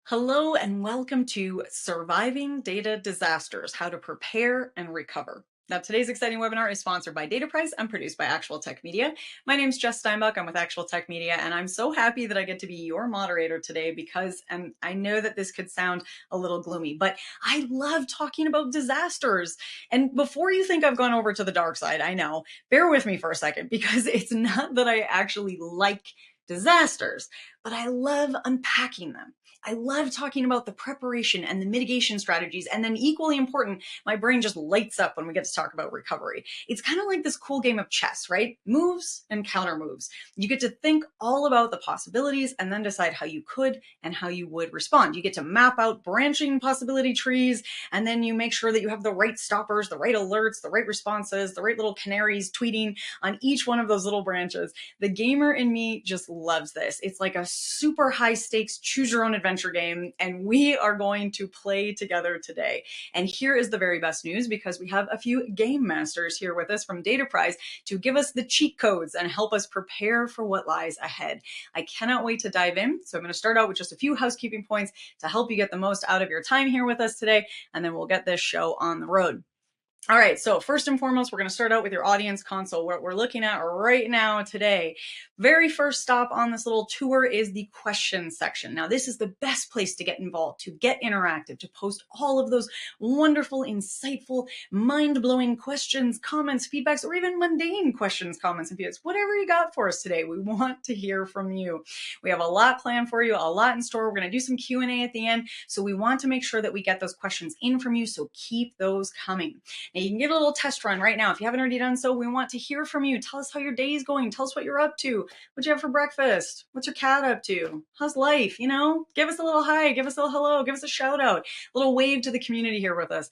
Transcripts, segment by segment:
Hello and welcome to Surviving Data Disasters, How to Prepare and Recover. Now, today's exciting webinar is sponsored by DataPrize and produced by Actual Tech Media. My name's Jess Steinbuck. I'm with Actual Tech Media, and I'm so happy that I get to be your moderator today because, and I know that this could sound a little gloomy, but I love talking about disasters. And before you think I've gone over to the dark side, I know, bear with me for a second because it's not that I actually like disasters, but I love unpacking them. I love talking about the preparation and the mitigation strategies. And then equally important, my brain just lights up when we get to talk about recovery. It's kind of like this cool game of chess, right? Moves and counter moves. You get to think all about the possibilities and then decide how you could and how you would respond. You get to map out branching possibility trees, and then you make sure that you have the right stoppers, the right alerts, the right responses, the right little canaries tweeting on each one of those little branches. The gamer in me just loves this. It's like a super high stakes choose your own adventure game, and we are going to play together today. And here is the very best news, because we have a few game masters here with us from DataPrize to give us the cheat codes and help us prepare for what lies ahead. I cannot wait to dive in. So I'm going to start out with just a few housekeeping points to help you get the most out of your time here with us today, and then we'll get this show on the road. All right, so first and foremost, we're going to start out with your audience console. What we're looking at right now today. Very first stop on this little tour is the questions section. Now, this is the best place to get involved, to get interactive, to post all of those wonderful, insightful, mind-blowing questions, comments, feedbacks, or even mundane questions, comments, and feedbacks. Whatever you got for us today, we want to hear from you. We have a lot planned for you, a lot in store. We're going to do some Q&A at the end, so we want to make sure that we get those questions in from you, so keep those coming. Now, you can give it a little test run right now. If you haven't already done so, we want to hear from you. Tell us how your day is going. Tell us what you're up to. What you have for breakfast? What's your cat up to? How's life? You know, give us a little hi, give us a little hello, give us a shout out, a little wave to the community here with us.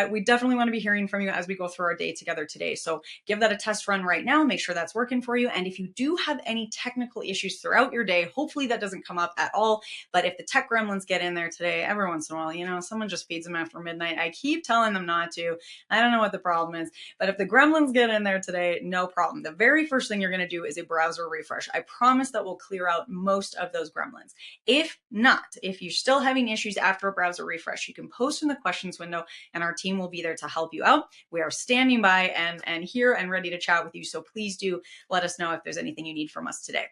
We definitely want to be hearing from you as we go through our day together today. So give that a test run right now. Make sure that's working for you. And if you do have any technical issues throughout your day, hopefully that doesn't come up at all. But if the tech gremlins get in there today, every once in a while, you know, someone just feeds them after midnight. I keep telling them not to. I don't know what the problem is, but if the gremlins get in there today, no problem. The very first thing you're going to do is a browser refresh. I promise that will clear out most of those gremlins. If not, if you're still having issues after a browser refresh, you can post in the questions window and our team will be there to help you out. We are standing by and here and ready to chat with you. So please do let us know if there's anything you need from us today.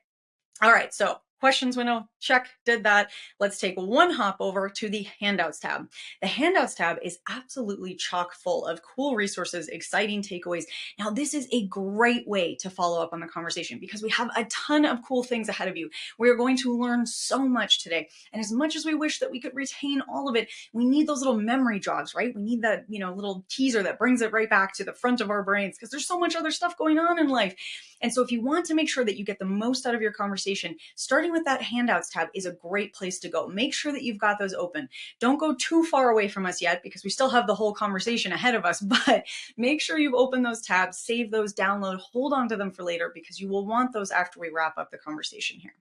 All right, so questions window, check, did that. Let's take one hop over to the handouts tab. The handouts tab is absolutely chock full of cool resources, exciting takeaways. Now, this is a great way to follow up on the conversation because we have a ton of cool things ahead of you. We are going to learn so much today. And as much as we wish that we could retain all of it, we need those little memory jogs, right? We need that, you know, little teaser that brings it right back to the front of our brains because there's so much other stuff going on in life. And so if you want to make sure that you get the most out of your conversation, starting with that handouts tab is a great place to go. Make sure that you've got those open. Don't go too far away from us yet because we still have the whole conversation ahead of us, but make sure you've opened those tabs, save those, download, hold on to them for later because you will want those after we wrap up the conversation here.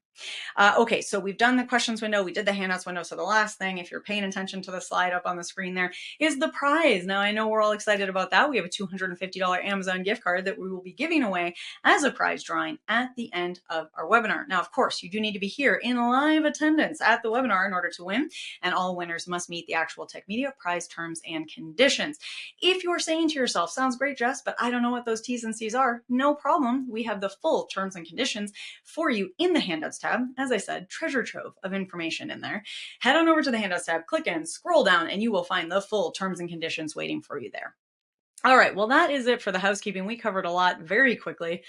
Okay, so we've done the questions window, we did the handouts window. So the last thing, if you're paying attention to the slide up on the screen there, is the prize. Now, I know we're all excited about that. We have a $250 Amazon gift card that we will be giving away as a prize drawing at the end of our webinar. Now, of course, you do need to be here in live attendance at the webinar in order to win, and all winners must meet the Actual Tech Media prize terms and conditions. If you're saying to yourself, sounds great, Jess, but I don't know what those T's and C's are, no problem. We have the full terms and conditions for you in the handouts tab. As I said, treasure trove of information in there. Head on over to the handouts tab, click in, scroll down, and you will find the full terms and conditions waiting for you there. All right, well, that is it for the housekeeping. We covered a lot very quickly.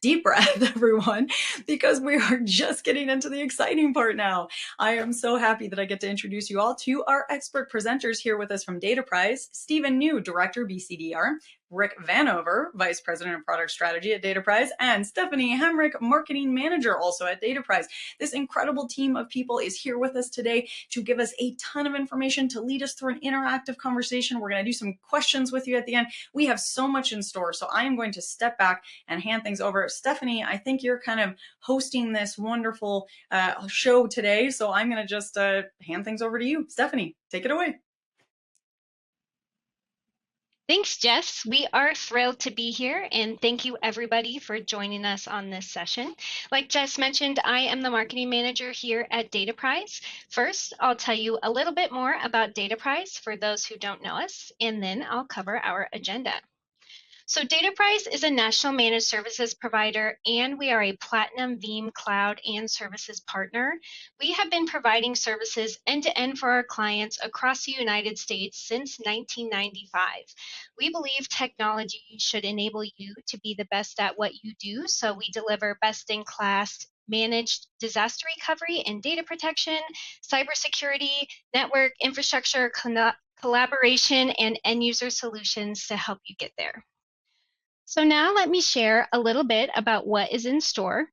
Deep breath, everyone, because we are just getting into the exciting part now. I am so happy that I get to introduce you all to our expert presenters here with us from DataPrize, Stephen New, Director, BCDR, Rick Vanover, Vice President of Product Strategy at DataPrize, and Stephanie Hamrick, Marketing Manager also at DataPrize. This incredible team of people is here with us today to give us a ton of information, to lead us through an interactive conversation. We're going to do some questions with you at the end. We have so much in store, so I am going to step back and hand things over. Stephanie, I think you're kind of hosting this wonderful show today, so I'm going to just hand things over to you. Stephanie, take it away. Thanks, Jess. We are thrilled to be here, and thank you everybody for joining us on this session. Like Jess mentioned, I am the marketing manager here at DataPrize. First, I'll tell you a little bit more about DataPrize for those who don't know us, and then I'll cover our agenda. So DataPrize is a national managed services provider, and we are a Platinum Veeam Cloud and Services partner. We have been providing services end-to-end for our clients across the United States since 1995. We believe technology should enable you to be the best at what you do, so we deliver best-in-class managed disaster recovery and data protection, cybersecurity, network infrastructure, collaboration, and end-user solutions to help you get there. So now let me share a little bit about what is in store.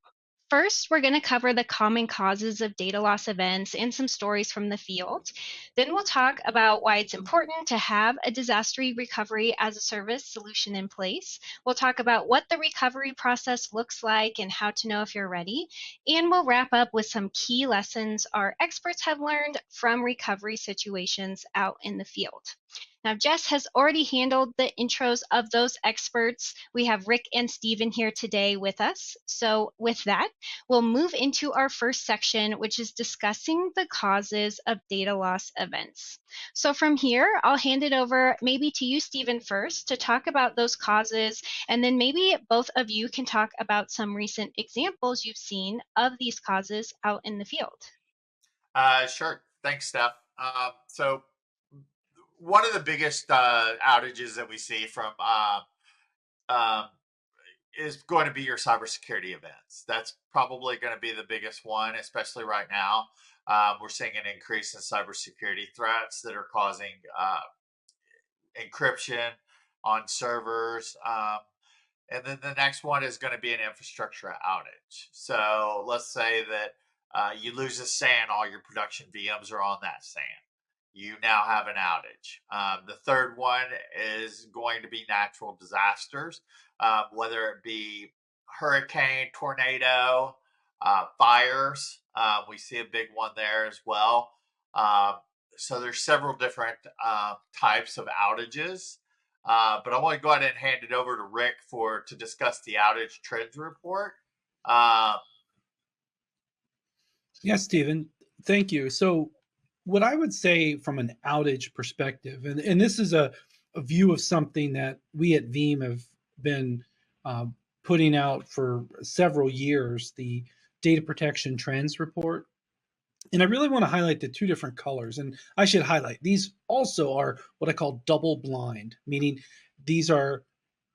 First, we're going to cover the common causes of data loss events and some stories from the field. Then we'll talk about why it's important to have a disaster recovery as a service solution in place. We'll talk about what the recovery process looks like and how to know if you're ready. And we'll wrap up with some key lessons our experts have learned from recovery situations out in the field. Now, Jess has already handled the intros of those experts. We have Rick and Steven here today with us. So with that, we'll move into our first section, which is discussing the causes of data loss events. So from here, I'll hand it over maybe to you, Steven, first to talk about those causes, and then maybe both of you can talk about some recent examples you've seen of these causes out in the field. Sure. Thanks, Steph. So one of the biggest outages that we see from um, is going to be your cybersecurity events. That's probably going to be the biggest one, especially right now. We're seeing an increase in cybersecurity threats that are causing encryption on servers. And then the next one is going to be an infrastructure outage. So let's say that you lose a SAN, all your production VMs are on that SAN. You now have an outage. The third one is going to be natural disasters, whether it be hurricane, tornado, fires. We see a big one there as well. So there's several different types of outages. But I want to go ahead and hand it over to Rick to discuss the outage trends report. Uh, Yes, Stephen, thank you. So, what I would say from an outage perspective, and this is a view of something that we at Veeam have been uh, putting out for several years, the Data Protection Trends Report. And I really want to highlight the two different colors. And I should highlight these also are what I call double blind, meaning these are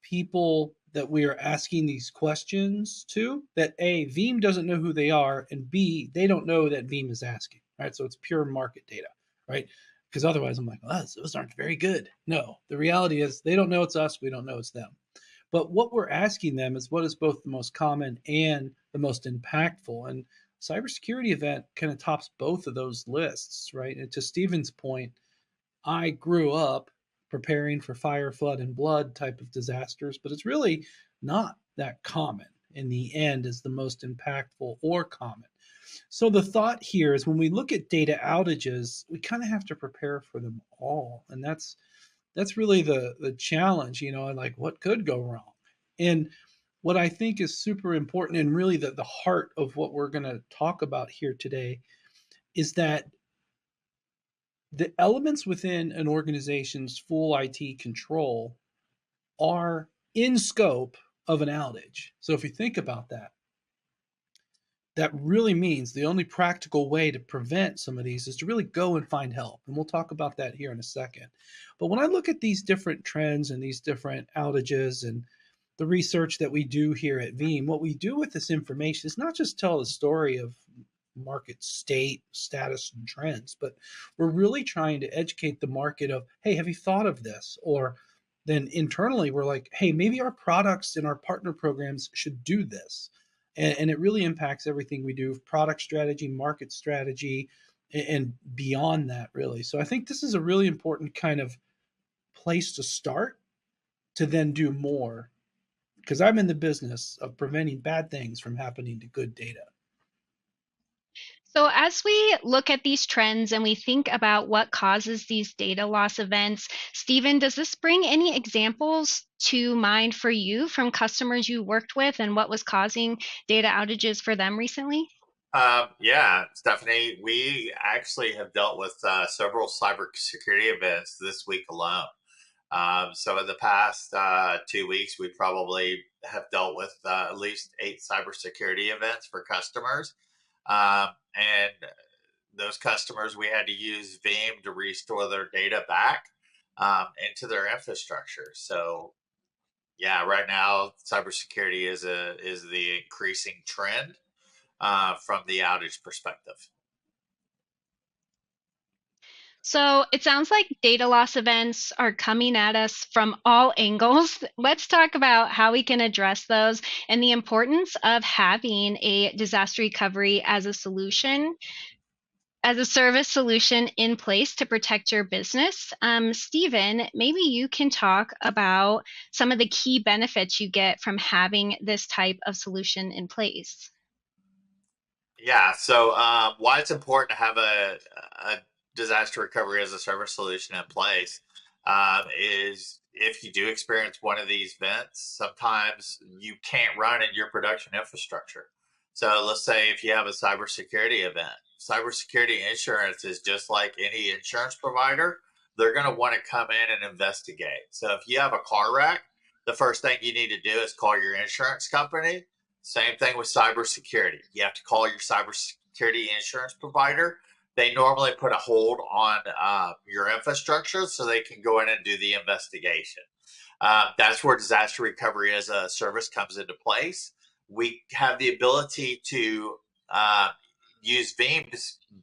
people that we are asking these questions to that A, Veeam doesn't know who they are, and B, they don't know that Veeam is asking, right? So it's pure market data, right? Because otherwise I'm like, well, those aren't very good. No, the reality is they don't know it's us, we don't know it's them. But what we're asking them is what is both the most common and the most impactful. And cybersecurity event kind of tops both of those lists, right? And to Stephen's point, I grew up preparing for fire, flood, and blood type of disasters, but it's really not that common in the end as the most impactful or common. So the thought here is when we look at data outages, we kind of have to prepare for them all. And that's really the challenge, like what could go wrong. And what I think is super important and really the heart of what we're going to talk about here today is that the elements within an organization's full IT control are in scope of an outage. So if you think about that, that really means the only practical way to prevent some of these is to really go and find help. And we'll talk about that here in a second. But when I look at these different trends and these different outages and the research that we do here at Veeam, what we do with this information is not just tell the story of market state, status, and trends, but we're really trying to educate the market of, hey, have you thought of this? Or then internally, we're like, hey, maybe our products and our partner programs should do this. And it really impacts everything we do, product strategy, market strategy, and beyond that, really. So I think this is a really important kind of place to start to then do more because I'm in the business of preventing bad things from happening to good data. So, as we look at these trends and we think about what causes these data loss events, Stephen, does this bring any examples to mind for you from customers you worked with and what was causing data outages for them recently? Yeah, Stephanie, we actually have dealt with several cybersecurity events this week alone. So in the past 2 weeks, we probably have dealt with at least 8 cybersecurity events for customers. And those customers, we had to use Veeam to restore their data back into their infrastructure. So yeah, right now cybersecurity is the increasing trend from the outage perspective. So it sounds like data loss events are coming at us from all angles. Let's talk about how we can address those and the importance of having a disaster recovery as a solution, as a service solution in place to protect your business. Stephen, maybe you can talk about some of the key benefits you get from having this type of solution in place. Yeah, so why it's important to have a disaster recovery as a service solution in place is if you do experience one of these events, sometimes you can't run in your production infrastructure. So let's say if you have a cybersecurity event, cybersecurity insurance is just like any insurance provider. They're going to want to come in and investigate. So if you have a car wreck, the first thing you need to do is call your insurance company. Same thing with cybersecurity. You have to call your cybersecurity insurance provider. They normally put a hold on your infrastructure so they can go in and do the investigation. That's where disaster recovery as a service comes into place. We have the ability to use Veeam to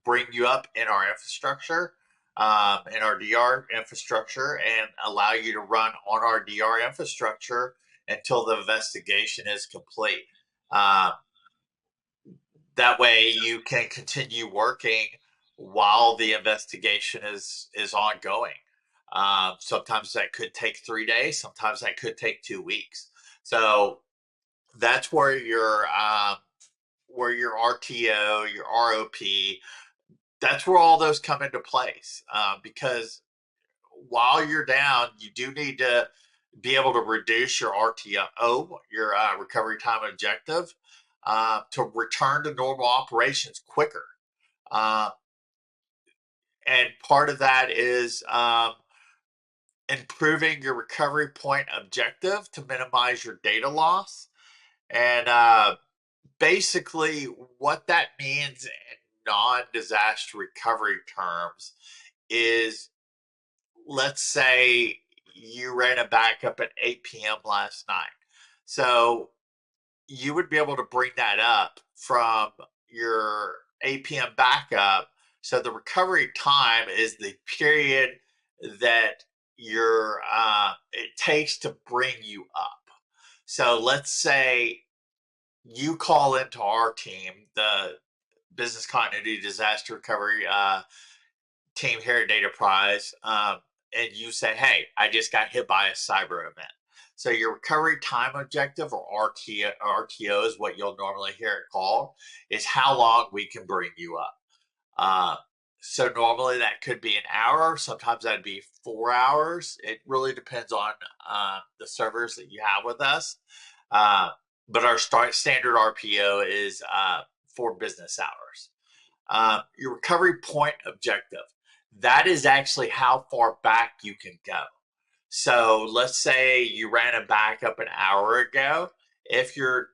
bring you up in our infrastructure, in our DR infrastructure, and allow you to run on our DR infrastructure until the investigation is complete. Uh, that way you can continue working while the investigation is ongoing. Sometimes that could take 3 days. Sometimes that could take 2 weeks. So that's where your RTO, your ROP, that's where all those come into place. Because while you're down, you do need to be able to reduce your RTO, your recovery time objective, to return to normal operations quicker. And part of that is improving your recovery point objective to minimize your data loss. And basically, what that means in non-disaster recovery terms is, let's say you ran a backup at 8 p.m. last night. So you would be able to bring that up from your 8 p.m. backup. So the recovery time is the period that it takes to bring you up. So let's say you call into our team, the business continuity disaster recovery team here at DataPrize, and you say, hey, I just got hit by a cyber event. So your recovery time objective, or RTO is what you'll normally hear it called, is how long we can bring you up. So normally that could be an hour. Sometimes that'd be 4 hours. It really depends on the servers that you have with us. But our standard RPO is 4 business hours. Your recovery point objective, that is actually how far back you can go. So let's say you ran a backup an hour ago. If your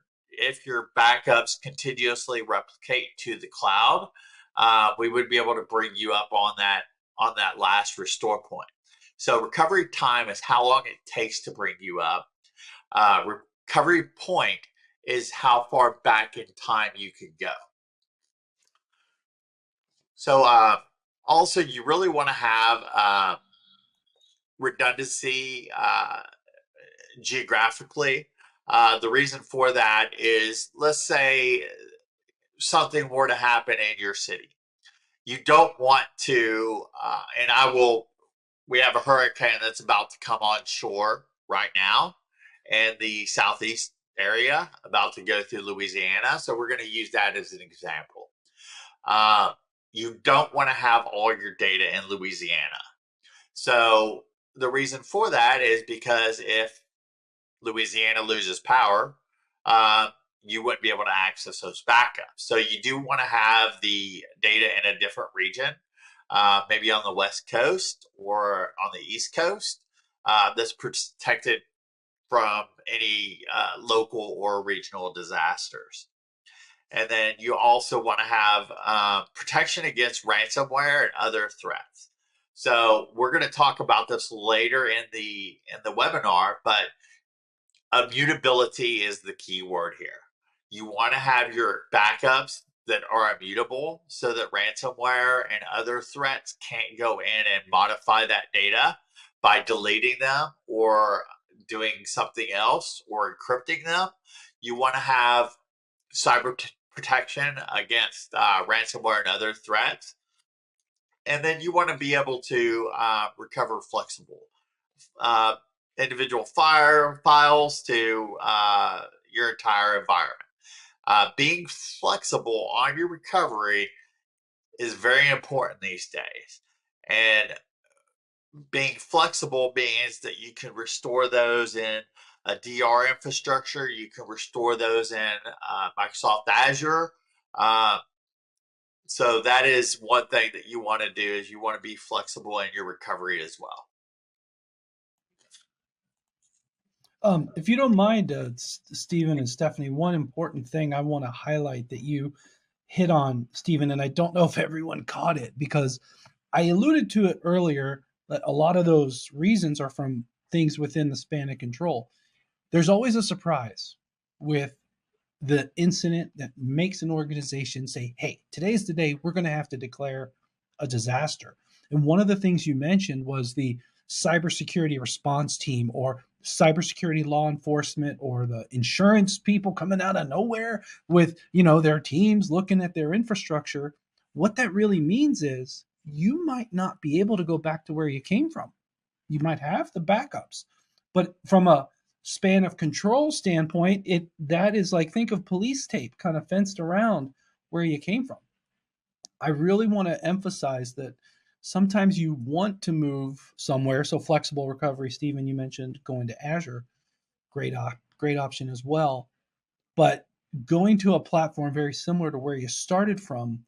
backups continuously replicate to the cloud, we would be able to bring you up on that last restore point. So recovery time is how long it takes to bring you up. Recovery point is how far back in time you can go. So also, you really want to have redundancy geographically. The reason for that is, let's say something were to happen in your city. You don't want to, we have a hurricane that's about to come on shore right now in the southeast area, about to go through Louisiana. So we're going to use that as an example. You don't want to have all your data in Louisiana. So the reason for that is because if Louisiana loses power, you wouldn't be able to access those backups. So you do want to have the data in a different region, maybe on the West Coast or on the East Coast, that's protected from any local or regional disasters. And then you also want to have protection against ransomware and other threats. So we're going to talk about this later in the webinar, but immutability is the key word here. You want to have your backups that are immutable so that ransomware and other threats can't go in and modify that data by deleting them or doing something else or encrypting them. You want to have cyber protection against ransomware and other threats. And then you want to be able to recover flexible individual files to your entire environment. Being flexible on your recovery is very important these days. And being flexible means that you can restore those in a DR infrastructure. You can restore those in Microsoft Azure. So that is one thing that you want to do, is you want to be flexible in your recovery as well. If you don't mind, Stephen and Stephanie, one important thing I want to highlight that you hit on, Stephen, and I don't know if everyone caught it because I alluded to it earlier, that a lot of those reasons are from things within the span of control. There's always a surprise with the incident that makes an organization say, hey, today's the day we're going to have to declare a disaster. And one of the things you mentioned was the cybersecurity response team or cybersecurity law enforcement or the insurance people coming out of nowhere with, their teams looking at their infrastructure. What that really means is you might not be able to go back to where you came from. You might have the backups, but from a span of control standpoint, that is like, think of police tape kind of fenced around where you came from. I really want to emphasize that sometimes you want to move somewhere. So flexible recovery, Stephen, you mentioned going to Azure, great option as well. But going to a platform very similar to where you started from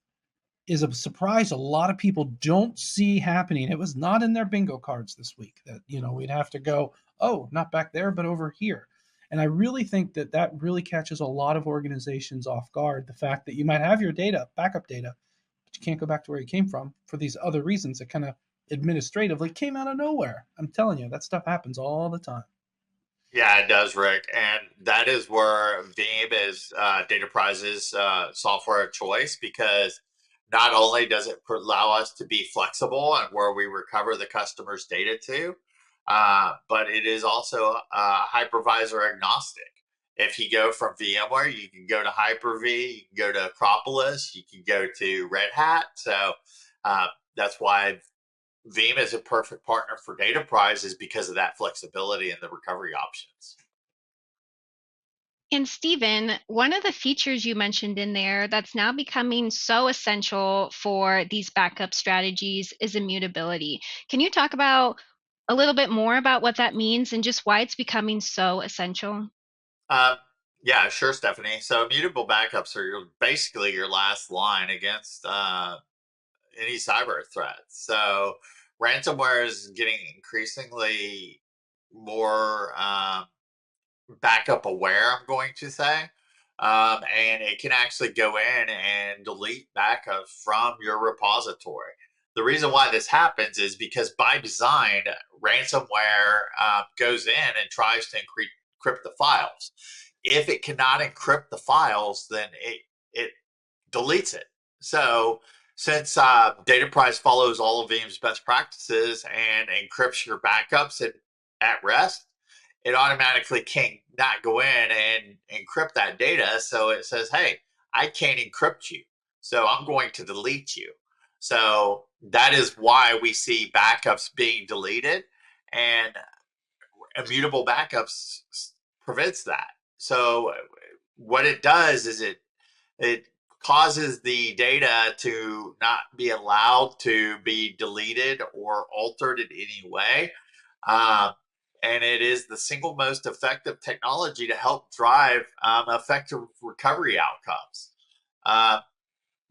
is a surprise a lot of people don't see happening. It was not in their bingo cards this week that, we'd have to go, oh, not back there, but over here. And I really think that really catches a lot of organizations off guard. The fact that you might have your data, backup data, but you can't go back to where you came from for these other reasons that kind of administratively came out of nowhere. I'm telling you, that stuff happens all the time. Yeah, it does, Rick. And that is where Veeam is Dataprise's software of choice, because not only does it allow us to be flexible and where we recover the customer's data to, but it is also hypervisor agnostic. If you go from VMware, you can go to Hyper-V, you can go to Acropolis, you can go to Red Hat. So that's why Veeam is a perfect partner for Dataprise, is because of that flexibility and the recovery options. And Stephen, one of the features you mentioned in there that's now becoming so essential for these backup strategies is immutability. Can you talk about a little bit more about what that means and just why it's becoming so essential? Yeah, sure, Stephanie. So immutable backups are basically your last line against any cyber threats. So ransomware is getting increasingly more backup aware, I'm going to say. And it can actually go in and delete backups from your repository. The reason why this happens is because by design, ransomware goes in and tries to encrypt the files. If it cannot encrypt the files, then it deletes it. So since Dataprise follows all of Veeam's best practices and encrypts your backups at rest, it automatically can't not go in and encrypt that data. So it says, hey, I can't encrypt you, so I'm going to delete you. So that is why we see backups being deleted, and immutable backups prevents that. So what it does is it causes the data to not be allowed to be deleted or altered in any way. And it is the single most effective technology to help drive effective recovery outcomes.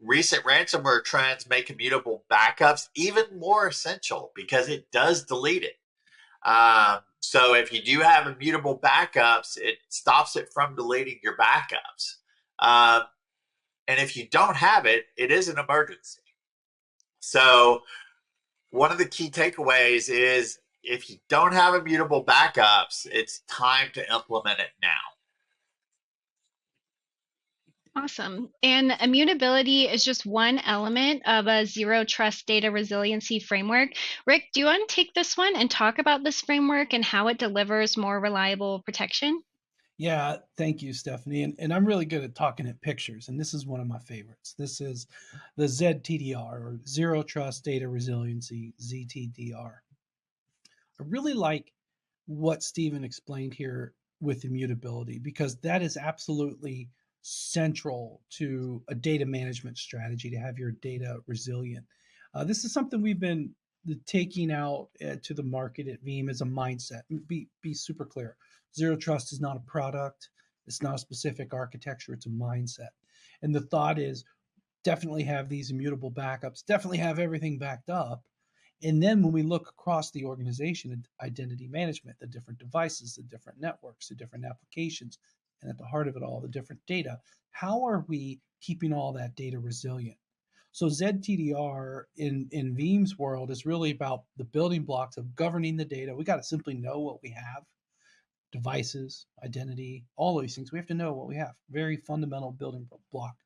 Recent ransomware trends make immutable backups even more essential because it does delete it. So if you do have immutable backups, it stops it from deleting your backups. And if you don't have it, it is an emergency. So one of the key takeaways is if you don't have immutable backups, it's time to implement it now. Awesome. And immutability is just one element of a zero trust data resiliency framework. Rick, do you want to take this one and talk about this framework and how it delivers more reliable protection? Yeah, thank you, Stephanie. And I'm really good at talking at pictures, and this is one of my favorites. This is the ZTDR, or Zero Trust Data Resiliency, ZTDR. I really like what Stephen explained here with immutability because that is absolutely central to a data management strategy to have your data resilient. This is something we've been taking out to the market at Veeam as a mindset. Be super clear. Zero trust is not a product. It's not a specific architecture. It's a mindset. And the thought is definitely have these immutable backups, definitely have everything backed up. And then when we look across the organization and identity management, the different devices, the different networks, the different applications, and at the heart of it all, the different data, how are we keeping all that data resilient? So ZTDR in Veeam's world is really about the building blocks of governing the data. We got to simply know what we have, devices, identity, all these things. We have to know what we have. Very fundamental building block.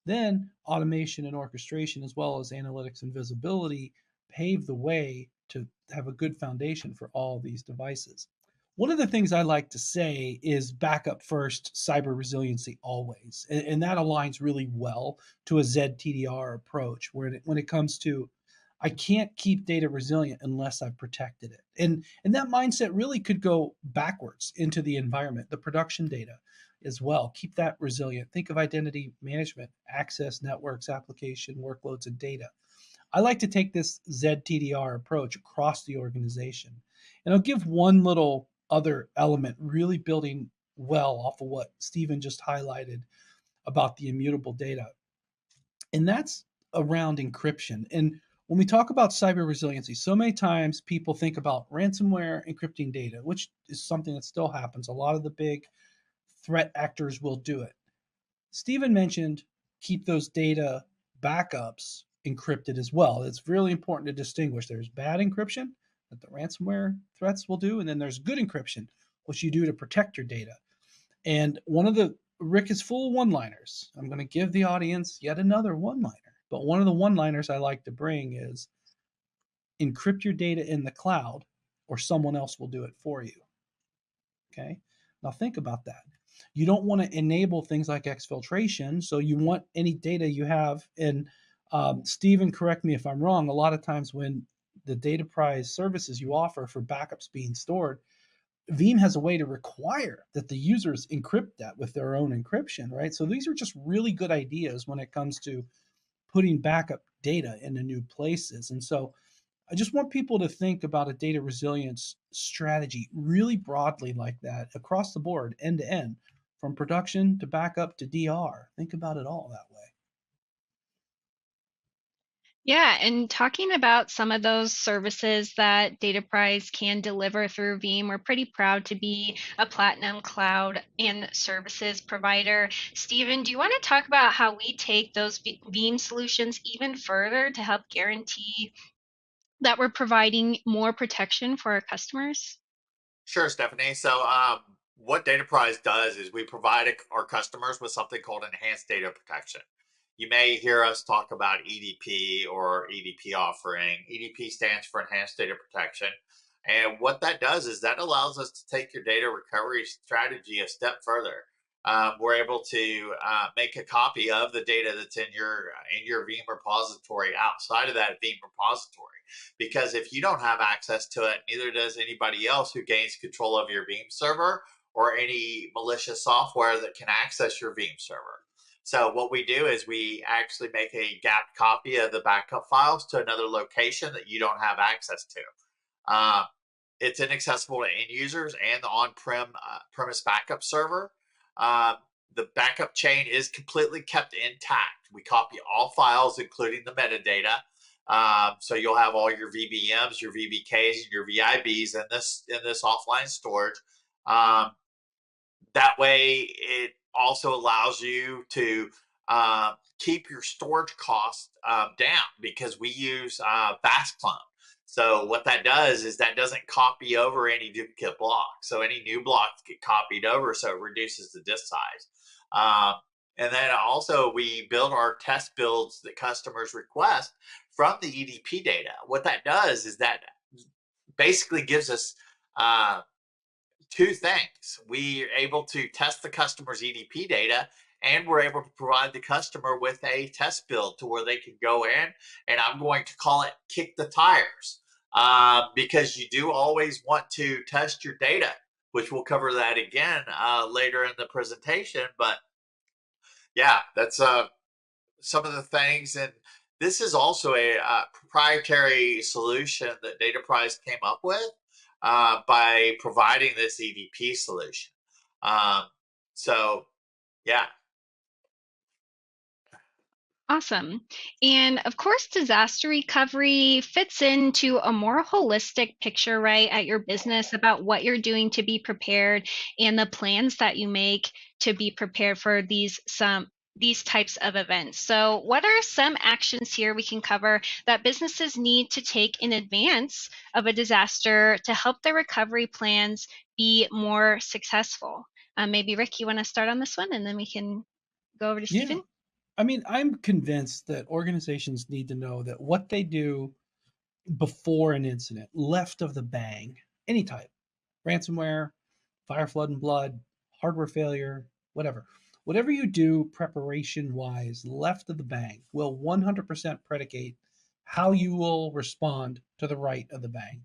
Then automation and orchestration, as well as analytics and visibility, pave the way to have a good foundation for all these devices. One of the things I like to say is backup first, cyber resiliency always. And that aligns really well to a ZTDR approach where when it comes to I can't keep data resilient unless I've protected it. And that mindset really could go backwards into the environment, the production data as well. Keep that resilient. Think of identity management, access networks, application, workloads, and data. I like to take this ZTDR approach across the organization. And I'll give one little other element, really building well off of what Stephen just highlighted about the immutable data. And that's around encryption. And when we talk about cyber resiliency, so many times people think about ransomware encrypting data, which is something that still happens. A lot of the big threat actors will do it. Stephen mentioned keep those data backups encrypted as well. It's really important to distinguish. There's bad encryption that the ransomware threats will do, and then there's good encryption, which you do to protect your data. And one of the Rick is full of one-liners. I'm going to give the audience yet another one-liner. But one of the one-liners I like to bring is encrypt your data in the cloud or someone else will do it for you. Okay? Now think about that. You don't want to enable things like exfiltration, so you want any data you have. And Stephen, correct me if I'm wrong, a lot of times when the data prize services you offer for backups being stored, Veeam has a way to require that the users encrypt that with their own encryption, right? So these are just really good ideas when it comes to putting backup data into new places. And so I just want people to think about a data resilience strategy really broadly like that across the board, end to end, from production to backup to DR. Think about it all that way. Yeah, and talking about some of those services that DataPrize can deliver through Veeam, we're pretty proud to be a Platinum Cloud and Services provider. Stephen, do you want to talk about how we take those Veeam solutions even further to help guarantee that we're providing more protection for our customers? Sure, Stephanie. So what DataPrize does is we provide our customers with something called enhanced data protection. You may hear us talk about EDP or EDP offering. EDP stands for Enhanced Data Protection. And what that does is that allows us to take your data recovery strategy a step further. We're able to make a copy of the data that's in your Veeam repository outside of that Veeam repository. Because if you don't have access to it, neither does anybody else who gains control of your Veeam server or any malicious software that can access your Veeam server. So what we do is we actually make a gap copy of the backup files to another location that you don't have access to. It's inaccessible to end users and the on-premise backup server. The backup chain is completely kept intact. We copy all files, including the metadata. So you'll have all your VBMs, your VBKs, and your VIBs in this offline storage. That way, it also allows you to keep your storage costs down, because we use fast clone. So what that does is that doesn't copy over any duplicate blocks. So any new blocks get copied over, so it reduces the disk size. And then also we build our test builds that customers request from the EDP data. What that does is that basically gives us two things. We are able to test the customer's EDP data, and we're able to provide the customer with a test build to where they can go in, and I'm going to call it kick the tires, because you do always want to test your data, which we'll cover that again later in the presentation. But yeah, that's some of the things. And this is also a proprietary solution that DataPrize came up with by providing this EDP solution. So yeah. Awesome. And of course, disaster recovery fits into a more holistic picture, right, at your business about what you're doing to be prepared and the plans that you make to be prepared for these types of events. So, what are some actions here we can cover that businesses need to take in advance of a disaster to help their recovery plans be more successful? Maybe Rick, you want to start on this one, and then we can go over to Yeah. Stephen. I mean, I'm convinced that organizations need to know that what they do before an incident, left of the bang, any type, ransomware, fire, flood, and blood, hardware failure, whatever you do preparation wise, left of the bang, will 100% predicate how you will respond to the right of the bang.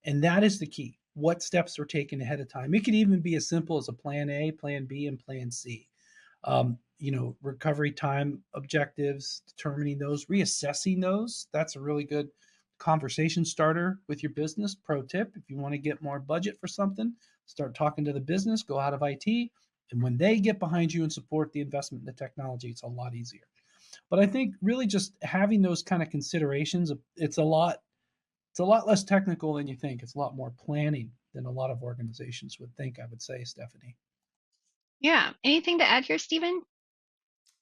And that is the key. What steps are taken ahead of time? It could even be as simple as a plan A, plan B, and plan C. Recovery time objectives, determining those, reassessing those. That's a really good conversation starter with your business. Pro tip: if you want to get more budget for something, start talking to the business, go out of IT. And when they get behind you and support the investment in the technology, it's a lot easier. But I think really just having those kind of considerations, it's a lot less technical than you think. It's a lot more planning than a lot of organizations would think, I would say, Stephanie. Yeah. Anything to add here, Stephen?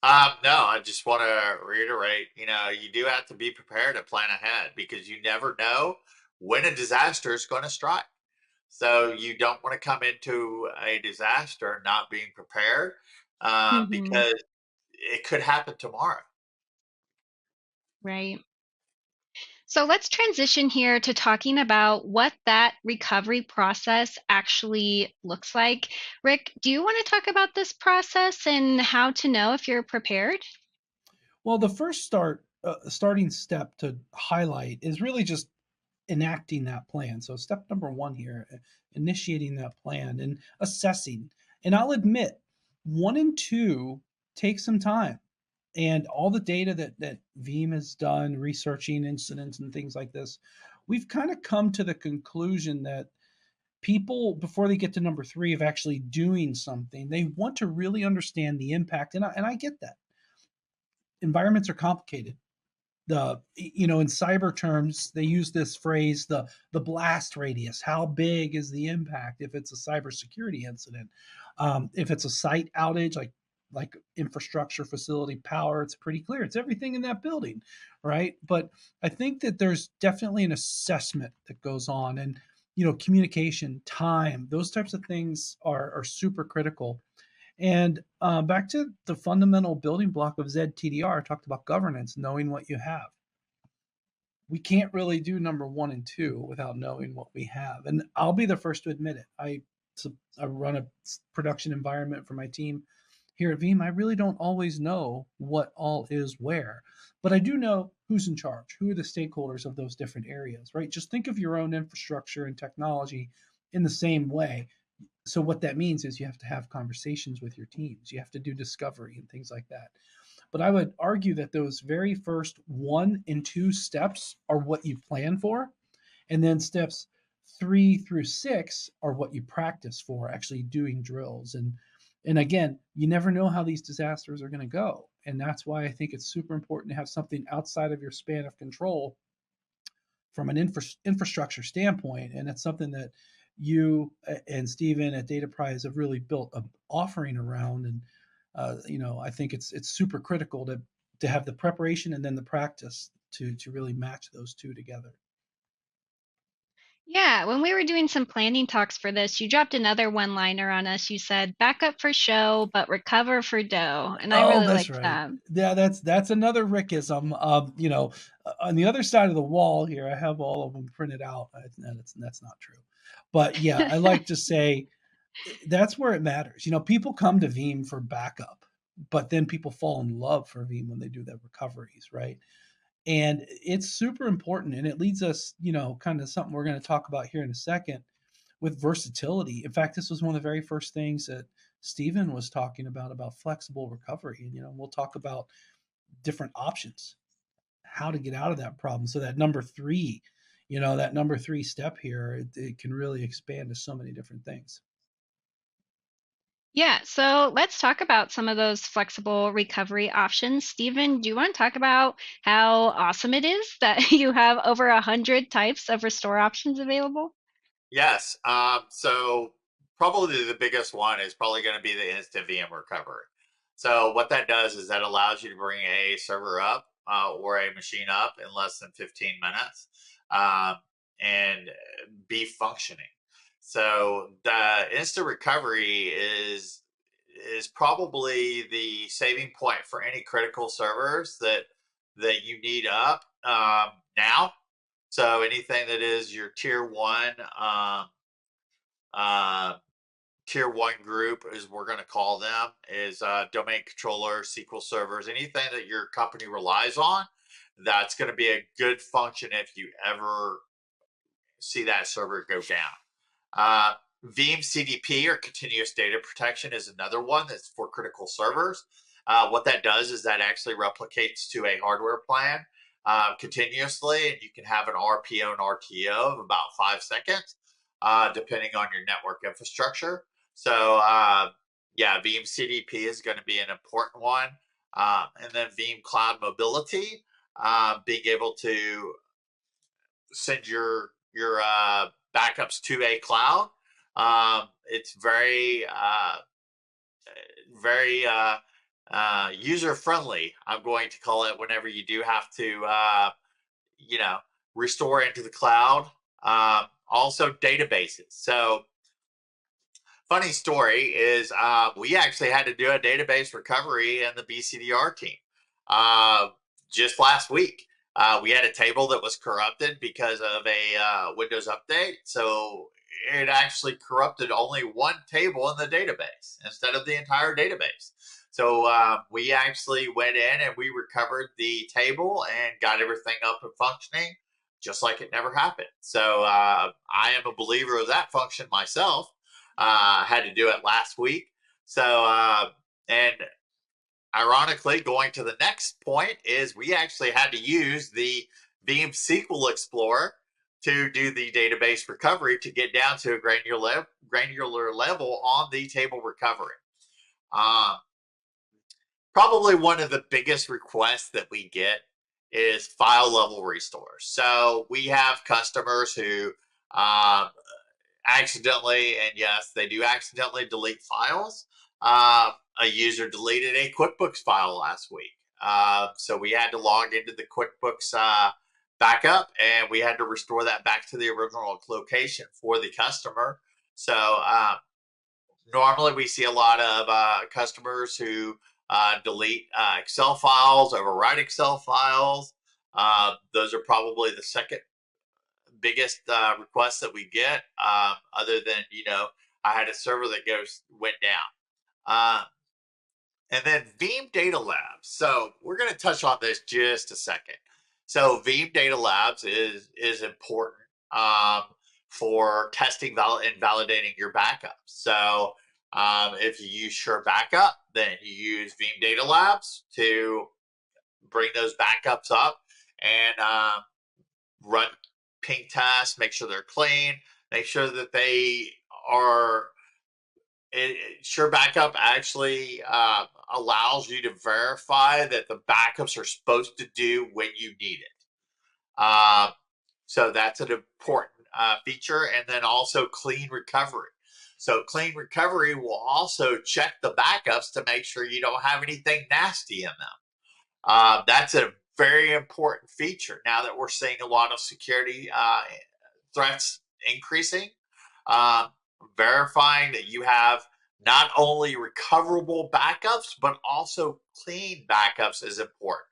No, I just want to reiterate, you do have to be prepared to plan ahead, because you never know when a disaster is going to strike. So you don't want to come into a disaster not being prepared, Mm-hmm. because it could happen tomorrow. Right. So let's transition here to talking about what that recovery process actually looks like. Rick, do you want to talk about this process and how to know if you're prepared? Well, the first starting step to highlight is really just enacting that plan. So step number one here, initiating that plan and assessing. And I'll admit, 1 and 2 take some time. And all the data that Veeam has done, researching incidents and things like this, we've kind of come to the conclusion that people, before they get to number 3 of actually doing something, they want to really understand the impact. And I get that. Environments are complicated. In cyber terms, they use this phrase, the blast radius. How big is the impact if it's a cybersecurity incident? If it's a site outage, like infrastructure, facility, power, it's pretty clear. It's everything in that building, right? But I think that there's definitely an assessment that goes on, and communication, time, those types of things are super critical. And back to the fundamental building block of ZTDR, I talked about governance, knowing what you have. We can't really do number 1 and 2 without knowing what we have. And I'll be the first to admit it. I run a production environment for my team here at Veeam. I really don't always know what all is where, but I do know who's in charge, who are the stakeholders of those different areas, right? Just think of your own infrastructure and technology in the same way. So what that means is you have to have conversations with your teams. You have to do discovery and things like that. But I would argue that those very first 1 and 2 steps are what you plan for. And then steps 3 through 6 are what you practice for, actually doing drills. And again, you never know how these disasters are going to go. And that's why I think it's super important to have something outside of your span of control from an infrastructure standpoint. And it's something that you and Stephen at DataPrize have really built an offering around. And I think it's super critical to have the preparation and then the practice to really match those two together. Yeah, when we were doing some planning talks for this, you dropped another one-liner on us. You said, back up for show, but recover for dough. And I Oh, really that's liked right. that. Yeah, that's another Rickism. On the other side of the wall here, I have all of them printed out. That's not true, but yeah, I like to say that's where it matters. People come to Veeam for backup, but then people fall in love for Veeam when they do their recoveries, right? And it's super important, and it leads us, kind of something we're going to talk about here in a second with versatility. In fact, this was one of the very first things that Stephen was talking about flexible recovery. And, we'll talk about different options, how to get out of that problem. So that number three step here, it can really expand to so many different things. Yeah, so let's talk about some of those flexible recovery options. Stephen, do you want to talk about how awesome it is that you have over 100 types of restore options available? Yes. So probably the biggest one is probably going to be the instant VM recovery. So what that does is that allows you to bring a server up or a machine up in less than 15 minutes and be functioning. So the instant recovery is probably the saving point for any critical servers that you need up now. So anything that is your tier one group, as we're going to call them, is domain controllers, SQL servers, anything that your company relies on. That's going to be a good function if you ever see that server go down. Veeam CDP, or continuous data protection, is another one that's for critical servers. What that does is that actually replicates to a hardware plan continuously, and you can have an RPO and RTO of about 5 seconds, depending on your network infrastructure. So, yeah, Veeam CDP is going to be an important one. And then Veeam Cloud Mobility, being able to send your backups to a cloud. It's very user friendly, I'm going to call it, whenever you do have to restore into the cloud. Also databases. So funny story is we actually had to do a database recovery in the BCDR team just last week. We had a table that was corrupted because of a Windows update. So it actually corrupted only one table in the database instead of the entire database. So we actually went in and we recovered the table and got everything up and functioning just like it never happened. So I am a believer of that function myself. Had to do it last week. So, and ironically, going to the next point is we actually had to use the Veeam SQL Explorer to do the database recovery to get down to a granular level on the table recovery. Probably one of the biggest requests that we get is file level restores. So we have customers who accidentally, and yes, they do accidentally delete files. A user deleted a QuickBooks file last week. So we had to log into the QuickBooks backup, and we had to restore that back to the original location for the customer. So normally we see a lot of customers who delete Excel files, overwrite Excel files. Those are probably the second biggest requests that we get, other than, I had a server that went down. And then Veeam Data Labs. So we're going to touch on this just a second. So Veeam Data Labs is important for testing and validating your backups. So if you use Sure Backup, then you use Veeam Data Labs to bring those backups up and run ping tests, make sure they're clean, make sure that they are. Sure Backup actually allows you to verify that the backups are supposed to do when you need it. So that's an important feature. And then also clean recovery. So clean recovery will also check the backups to make sure you don't have anything nasty in them. That's a very important feature now that we're seeing a lot of security threats increasing. Verifying that you have not only recoverable backups, but also clean backups is important.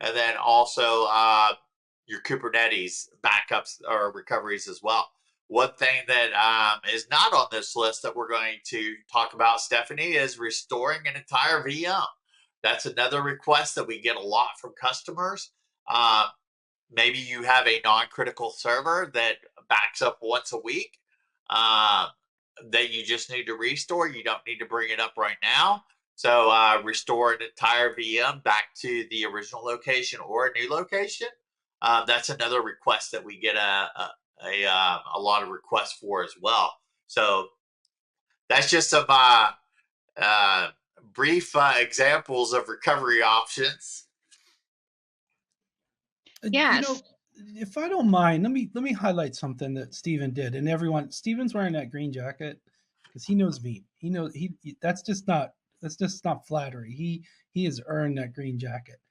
And then also your Kubernetes backups or recoveries as well. One thing that is not on this list that we're going to talk about, Stephanie, is restoring an entire VM. That's another request that we get a lot from customers. Maybe you have a non-critical server that backs up once a week that you just need to restore. You don't need to bring it up right now. So restore an entire VM back to the original location or a new location. That's another request that we get a lot of requests for as well. So that's just some brief examples of recovery options. Yes. If I don't mind, let me highlight something that Steven did. And everyone, Steven's wearing that green jacket because he knows Veeam. He knows that's just not flattery. He has earned that green jacket.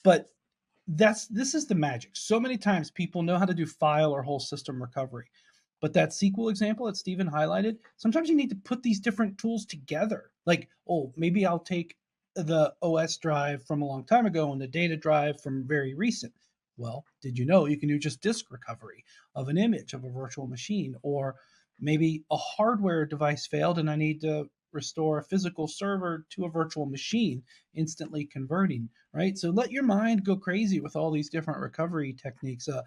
But this is the magic. So many times people know how to do file or whole system recovery. But that SQL example that Steven highlighted, sometimes you need to put these different tools together. Like, oh, maybe I'll take the OS drive from a long time ago and the data drive from very recent. Well, did you know you can do just disk recovery of an image of a virtual machine? Or maybe a hardware device failed and I need to restore a physical server to a virtual machine, instantly converting, right? So let your mind go crazy with all these different recovery techniques. I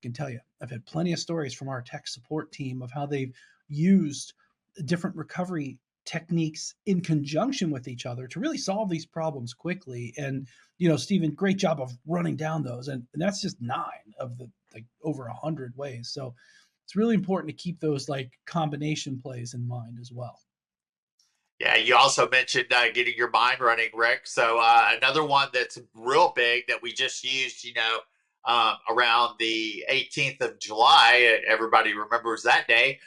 can tell you, I've had plenty of stories from our tech support team of how they've used different recovery techniques in conjunction with each other to really solve these problems quickly. And, Steven, great job of running down those. And that's just 9 of the over 100 ways. So it's really important to keep those combination plays in mind as well. Yeah, you also mentioned getting your mind running, Rick. So another one that's real big that we just used, around the 18th of July, everybody remembers that day,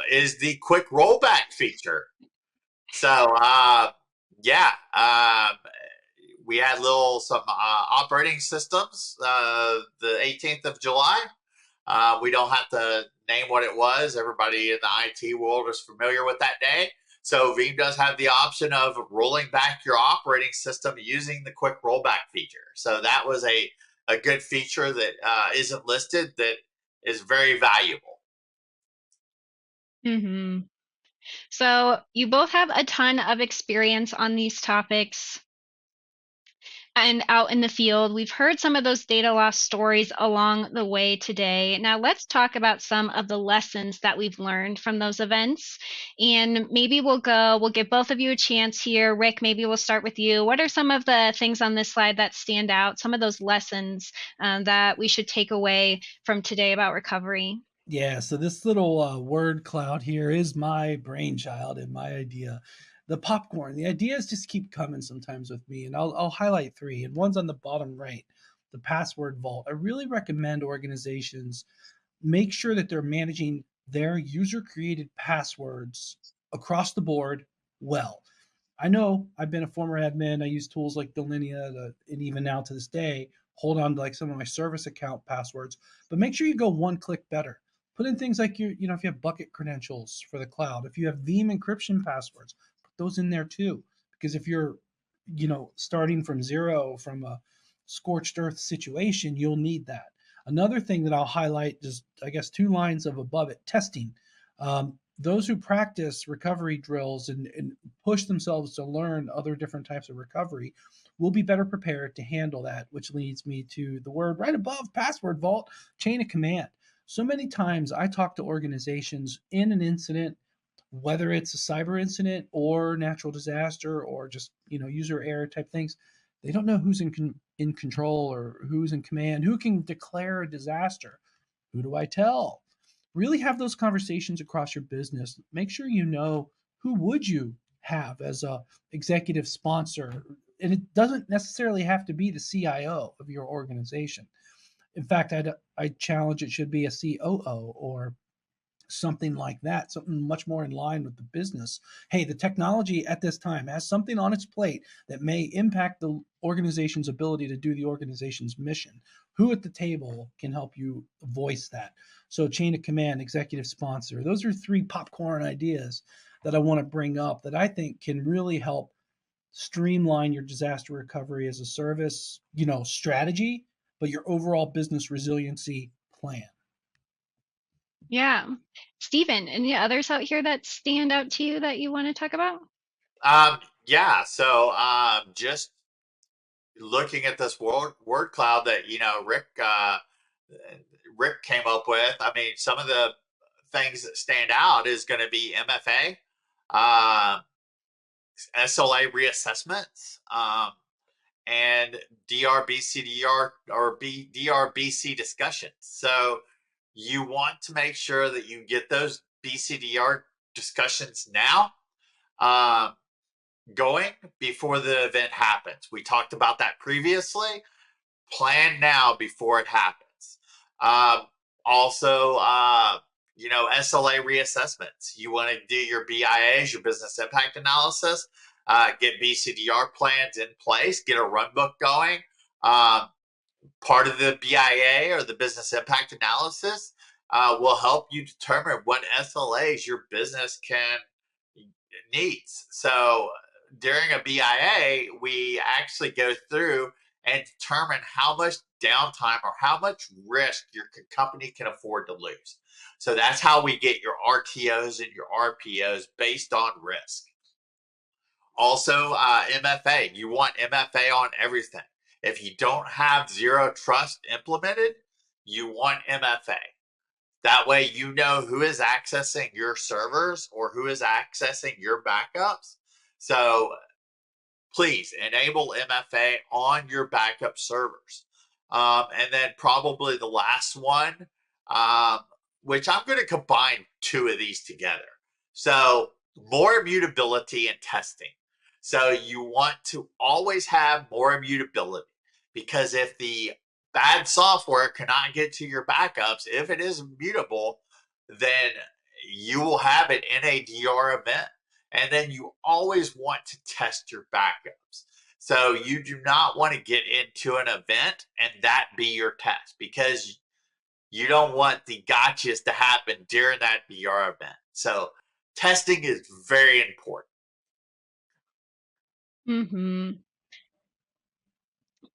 is the quick rollback feature. So, we had some operating systems the 18th of July. We don't have to name what it was. Everybody in the IT world is familiar with that day. So Veeam does have the option of rolling back your operating system using the quick rollback feature. So that was a good feature that isn't listed that is very valuable. Mm-hmm. So you both have a ton of experience on these topics and out in the field. We've heard some of those data loss stories along the way today. Now let's talk about some of the lessons that we've learned from those events. And maybe we'll give both of you a chance here. Rick, maybe we'll start with you. What are some of the things on this slide that stand out, some of those lessons that we should take away from today about recovery? Yeah, so this little word cloud here is my brainchild and my idea. The popcorn. The ideas just keep coming sometimes with me, and I'll highlight 3. And one's on the bottom right, the password vault. I really recommend organizations make sure that they're managing their user-created passwords across the board well. I know I've been a former admin. I use tools like Delinea, and even now to this day, hold on to some of my service account passwords. But make sure you go one click better. Put in things like if you have bucket credentials for the cloud, if you have Veeam encryption passwords, put those in there too. Because if you're, starting from zero from a scorched earth situation, you'll need that. Another thing that I'll highlight, just 2 lines above it, testing. Those who practice recovery drills and push themselves to learn other different types of recovery will be better prepared to handle that, which leads me to the word right above password vault, chain of command. So many times I talk to organizations in an incident, whether it's a cyber incident or natural disaster or just user error type things. They don't know who's in control or who's in command, who can declare a disaster. Who do I tell? Really have those conversations across your business. Make sure you know who would you have as a executive sponsor, and it doesn't necessarily have to be the CIO of your organization. In fact, I challenge it should be a COO or something like that, something much more in line with the business. Hey, the technology at this time has something on its plate that may impact the organization's ability to do the organization's mission. Who at the table can help you voice that? So, chain of command, executive sponsor, those are 3 popcorn ideas that I want to bring up that I think can really help streamline your disaster recovery as a service, strategy, but your overall business resiliency plan. Yeah. Stephen, any others out here that stand out to you that you want to talk about? Yeah. So just looking at this word cloud that Rick came up with. I mean, some of the things that stand out is going to be MFA, SLA reassessments, and DRBC discussions. So you want to make sure that you get those BCDR discussions now going before the event happens. We talked about that previously. Plan now before it happens. Also, SLA reassessments. You want to do your BIAs, your business impact analysis, get BCDR plans in place, get a run book going. Part of the BIA or the business impact analysis will help you determine what SLAs your business needs. So during a BIA, we actually go through and determine how much downtime or how much risk your company can afford to lose. So that's how we get your RTOs and your RPOs based on risk. Also, MFA. You want MFA on everything. If you don't have Zero Trust implemented, you want MFA. That way you know who is accessing your servers or who is accessing your backups. So please enable MFA on your backup servers. And then probably the last one, which I'm going to combine 2 of these together. So more immutability and testing. So you want to always have more immutability, because if the bad software cannot get to your backups, if it is immutable, then you will have it in a DR event. And then you always want to test your backups. So you do not want to get into an event and that be your test, because you don't want the gotchas to happen during that DR event. So testing is very important. Mm-hmm.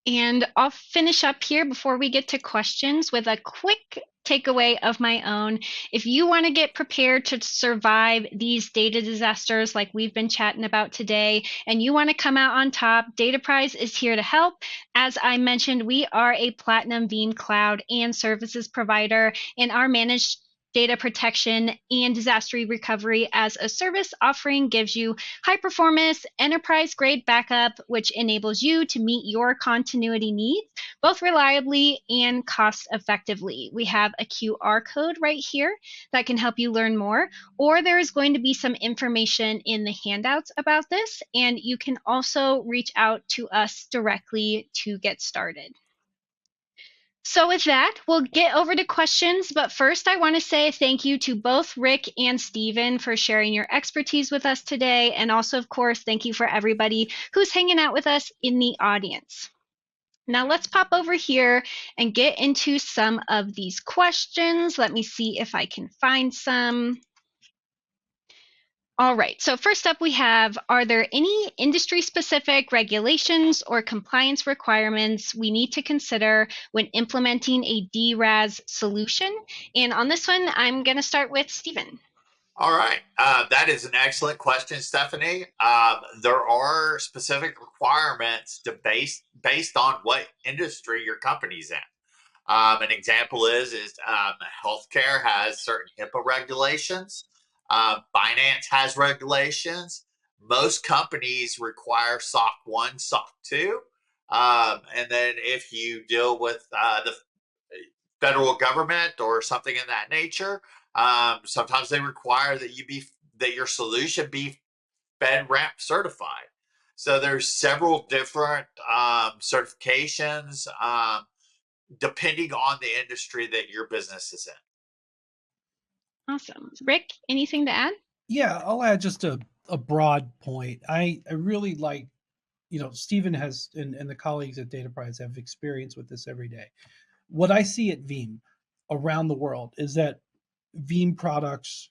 And I'll finish up here before we get to questions with a quick takeaway of my own. If you want to get prepared to survive these data disasters like we've been chatting about today, and you want to come out on top, DataPrize is here to help. As I mentioned, we are a Platinum Veeam Cloud and services provider, and our managed data protection and disaster recovery as a service offering gives you high performance, enterprise grade backup, which enables you to meet your continuity needs both reliably and cost effectively. We have a QR code right here that can help you learn more, or there is going to be some information in the handouts about this, and you can also reach out to us directly to get started. So with that, we'll get over to questions, but first I want to say thank you to both Rick and Stephen for sharing your expertise with us today, and also, of course, thank you for everybody who's hanging out with us in the audience. Now let's pop over here and get into some of these questions. Let me see if I can find some. All right, so first up we have, are there any industry-specific regulations or compliance requirements we need to consider when implementing a DRaaS solution? And on this one, I'm going to start with Stephen. All right, that is an excellent question, Stephanie. There are specific requirements based on what industry your company's in. An example is healthcare has certain HIPAA regulations. Finance has regulations. Most companies require SOC 1, SOC 2. And then if you deal with the federal government or something in that nature, sometimes they require that your solution be FedRAMP certified. So there's several different certifications depending on the industry that your business is in. Awesome. Rick, anything to add? Yeah, I'll add just a broad point. I really like, Stephen has and the colleagues at DataPrize have experience with this every day. What I see at Veeam around the world is that Veeam products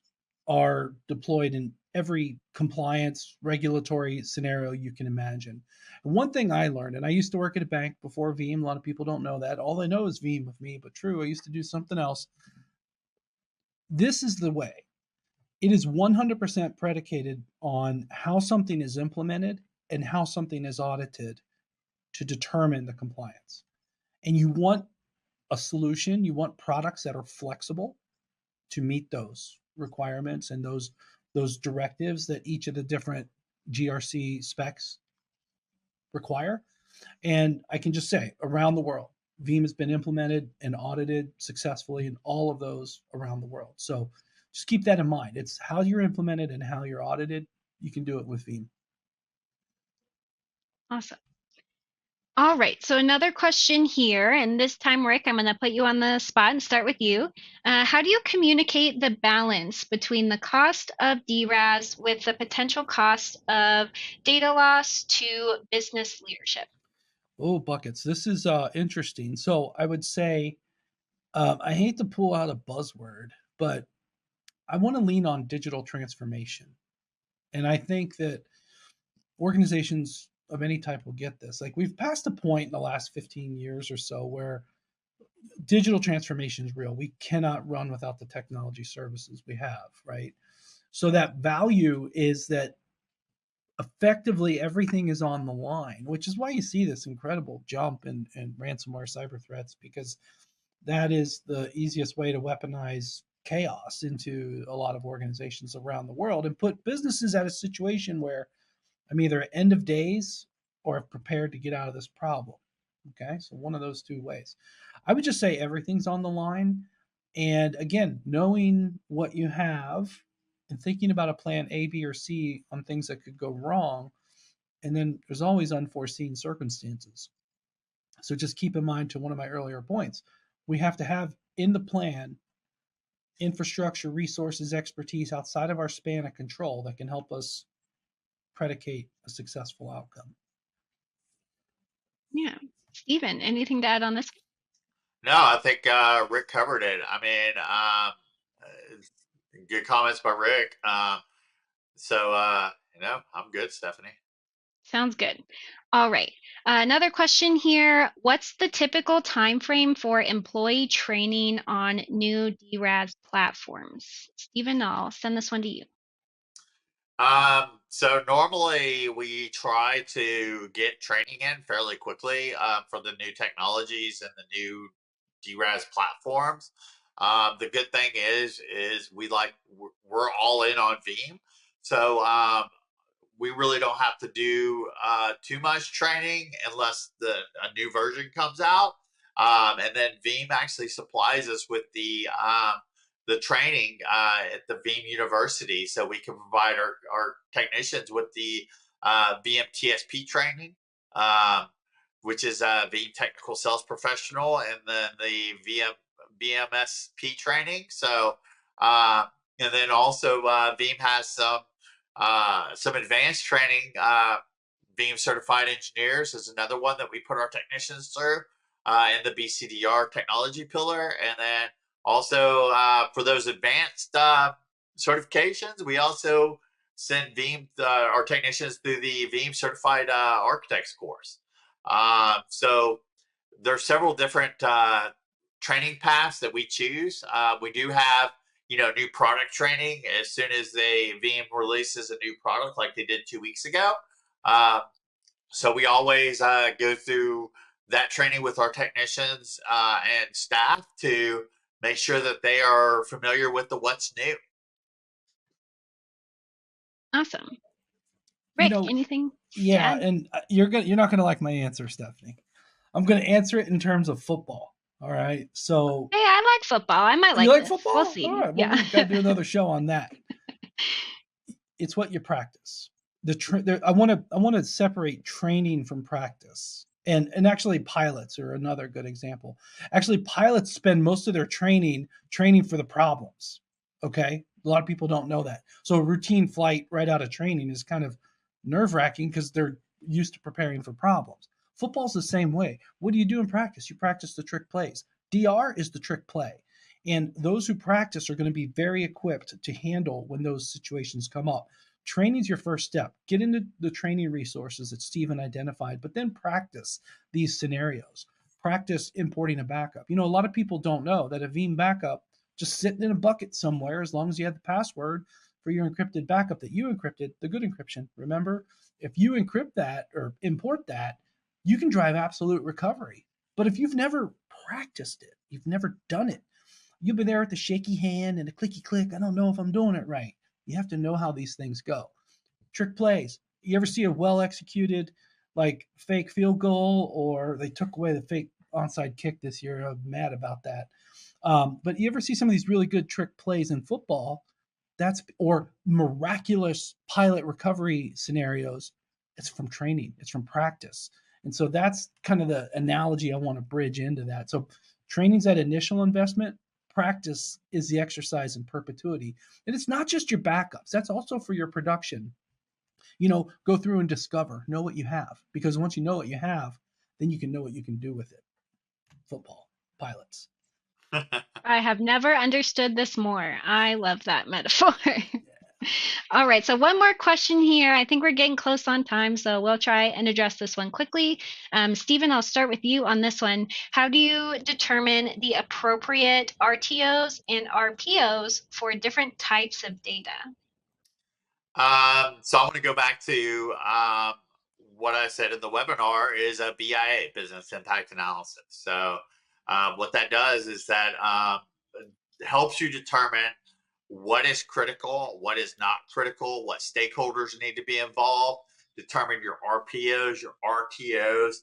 are deployed in every compliance regulatory scenario you can imagine. And one thing I learned, and I used to work at a bank before Veeam, a lot of people don't know that. All they know is Veeam with me, but true, I used to do something else. This is the way. It is 100% predicated on how something is implemented and how something is audited to determine the compliance. And you want a solution, you want products that are flexible to meet those requirements and those directives that each of the different GRC specs require. And I can just say, around the world, Veeam has been implemented and audited successfully in all of those around the world. So just keep that in mind. It's how you're implemented and how you're audited. You can do it with Veeam. Awesome. All right, so another question here, and this time, Rick, I'm going to put you on the spot and start with you. How do you communicate the balance between the cost of DRaaS with the potential cost of data loss to business leadership? Oh, buckets. This is interesting. So I would say, I hate to pull out a buzzword, but I want to lean on digital transformation. And I think that organizations of any type will get this. Like, we've passed a point in the last 15 years or so where digital transformation is real. We cannot run without the technology services we have, right? So that value is that effectively everything is on the line, which is why you see this incredible jump in ransomware cyber threats, because that is the easiest way to weaponize chaos into a lot of organizations around the world and put businesses at a situation where I'm either at end of days or have prepared to get out of this problem. Okay, so one of those two ways. I would just say everything's on the line. And again, knowing what you have and thinking about a plan A, B, or C on things that could go wrong. And then there's always unforeseen circumstances. So just keep in mind, to one of my earlier points, we have to have in the plan infrastructure, resources, expertise outside of our span of control that can help us predicate a successful outcome. Yeah. Stephen, anything to add on this? No, I think Rick covered it. I mean, good comments by Rick. So, I'm good, Stephanie. Sounds good. All right. Another question here. What's the typical time frame for employee training on new DRaaS platforms? Stephen, I'll send this one to you. So normally we try to get training in fairly quickly for the new technologies and the new DRaaS platforms. The good thing is we're all in on Veeam, so we really don't have to do too much training unless a new version comes out, and then Veeam actually supplies us with the training at the Veeam University, so we can provide our technicians with the Veeam TSP training, which is Veeam Technical Sales Professional, and then the Veeam VMSP training. So, and then also Veeam has some advanced training. Veeam Certified Engineers is another one that we put our technicians through in the BCDR technology pillar, and then also, for those advanced certifications, we also send Veeam our technicians through the Veeam Certified Architects course. So there's several different training paths that we choose. We do have, new product training as soon as Veeam releases a new product, like they did 2 weeks ago. So we always go through that training with our technicians and staff to make sure that they are familiar with the what's new. Awesome. You Rick, know, anything? yeah, and you're not gonna like my answer, Stephanie. I'm gonna answer it in terms of football. All right, so Hey, I like football. I might you like like this. football? We'll see. All right, well, Yeah. we've got to do another show on that. It's what you practice. I want to separate training from practice, and actually pilots are another good example. Actually, pilots spend most of their training for the problems. Okay, a lot of people don't know that. So a routine flight right out of training is kind of nerve wracking because they're used to preparing for problems. Football's the same way. What do you do in practice? You practice the trick plays. DR is the trick play. And those who practice are going to be very equipped to handle when those situations come up. Training is your first step. Get into the training resources that Stephen identified, but then practice these scenarios. Practice importing a backup. You know, a lot of people don't know that a Veeam backup just sitting in a bucket somewhere, as long as you have the password for your encrypted backup that you encrypted, the good encryption. Remember, if you encrypt that or import that, you can drive absolute recovery. But if you've never practiced it, you've never done it, you'll be there with the shaky hand and the clicky click. I don't know if I'm doing it right. You have to know how these things go. Trick plays. You ever see a well executed like fake field goal, or they took away the fake onside kick this year? I'm mad about that. But you ever see some of these really good trick plays in football? Or miraculous pilot recovery scenarios. It's from training. It's from practice. And so that's kind of the analogy I want to bridge into that. So training's that initial investment. Practice is the exercise in perpetuity. And it's not just your backups. That's also for your production. You know, go through and discover, know what you have. Because once you know what you have, then you can know what you can do with it. Football, pilots. I have never understood this more. I love that metaphor. All right, so one more question here. I think we're getting close on time, so we'll try and address this one quickly. Stephen, I'll start with you on this one. How do you determine the appropriate RTOs and RPOs for different types of data? So I'm going to go back to what I said in the webinar is a BIA, business impact analysis. So what that does is that helps you determine what is critical, what is not critical, what stakeholders need to be involved, determine your RPOs, your RTOs.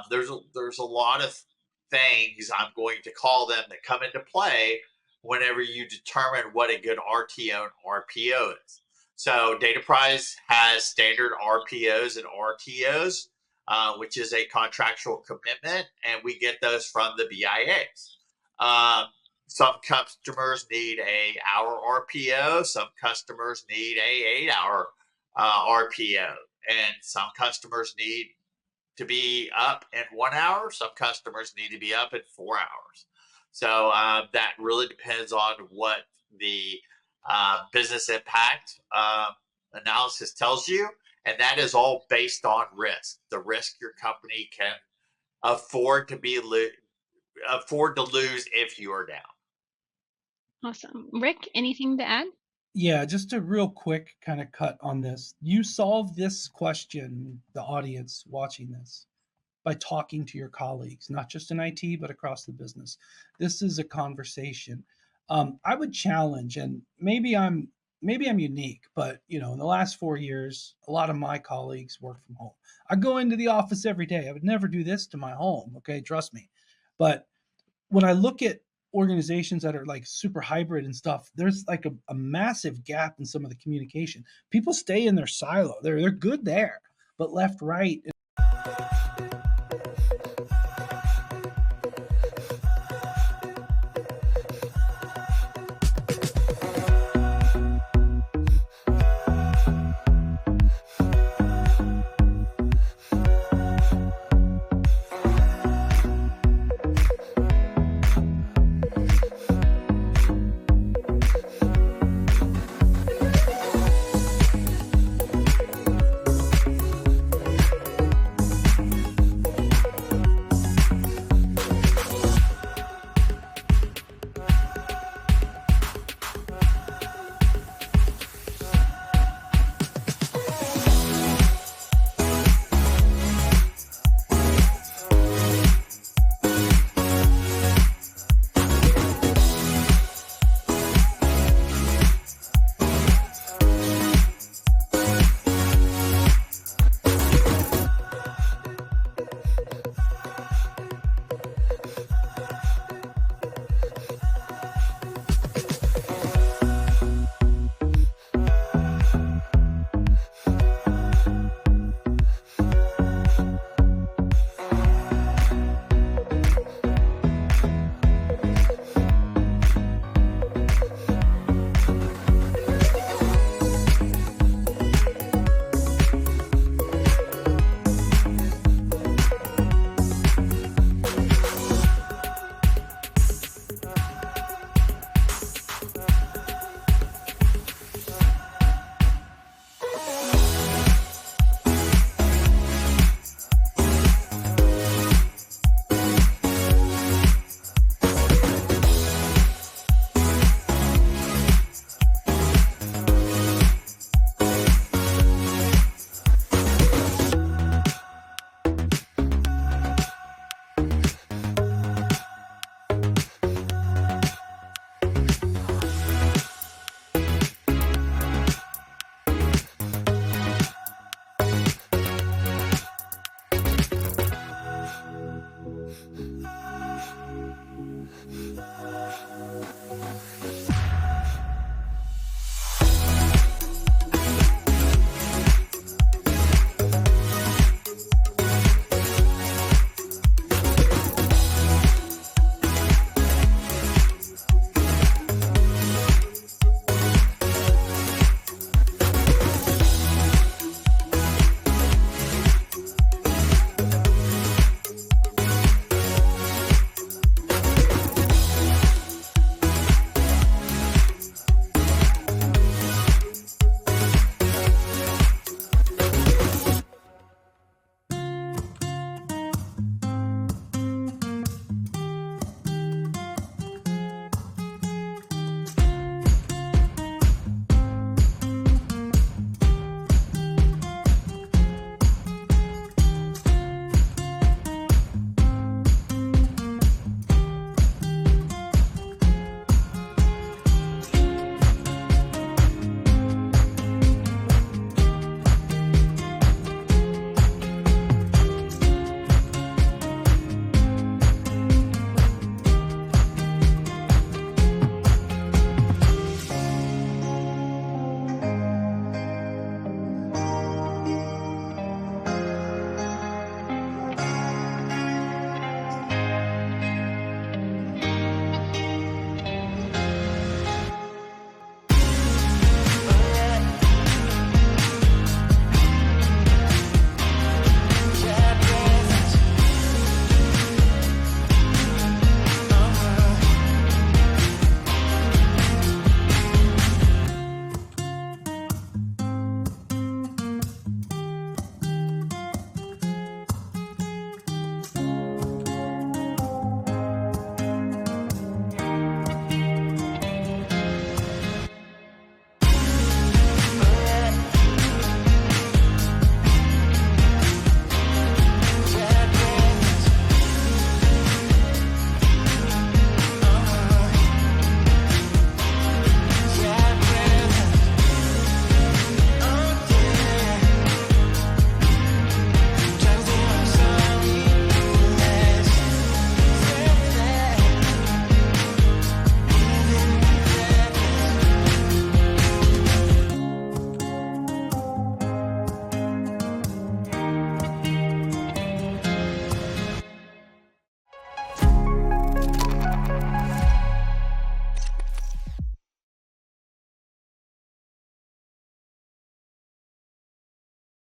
There's a lot of things, I'm going to call them, that come into play whenever you determine what a good RTO and RPO is. So DataPrize has standard RPOs and RTOs, which is a contractual commitment, and we get those from the BIAs. Some customers need a hour RPO, some customers need a 8-hour RPO, and some customers need to be up in 1 hour, some customers need to be up in 4 hours. So that really depends on what the business impact analysis tells you, and that is all based on risk, the risk your company can afford to lose if you are down. Awesome. Rick, anything to add? Yeah, just a real quick kind of cut on this. You solve this question, the audience watching this, by talking to your colleagues, not just in IT, but across the business. This is a conversation. I would challenge, and maybe I'm unique, but you know, in the last 4 years, a lot of my colleagues work from home. I go into the office every day. I would never do this to my home, okay? Trust me. But when I look at organizations that are like super hybrid and stuff, there's like a massive gap in some of the communication. People stay in their silo. They're good there, but left, right,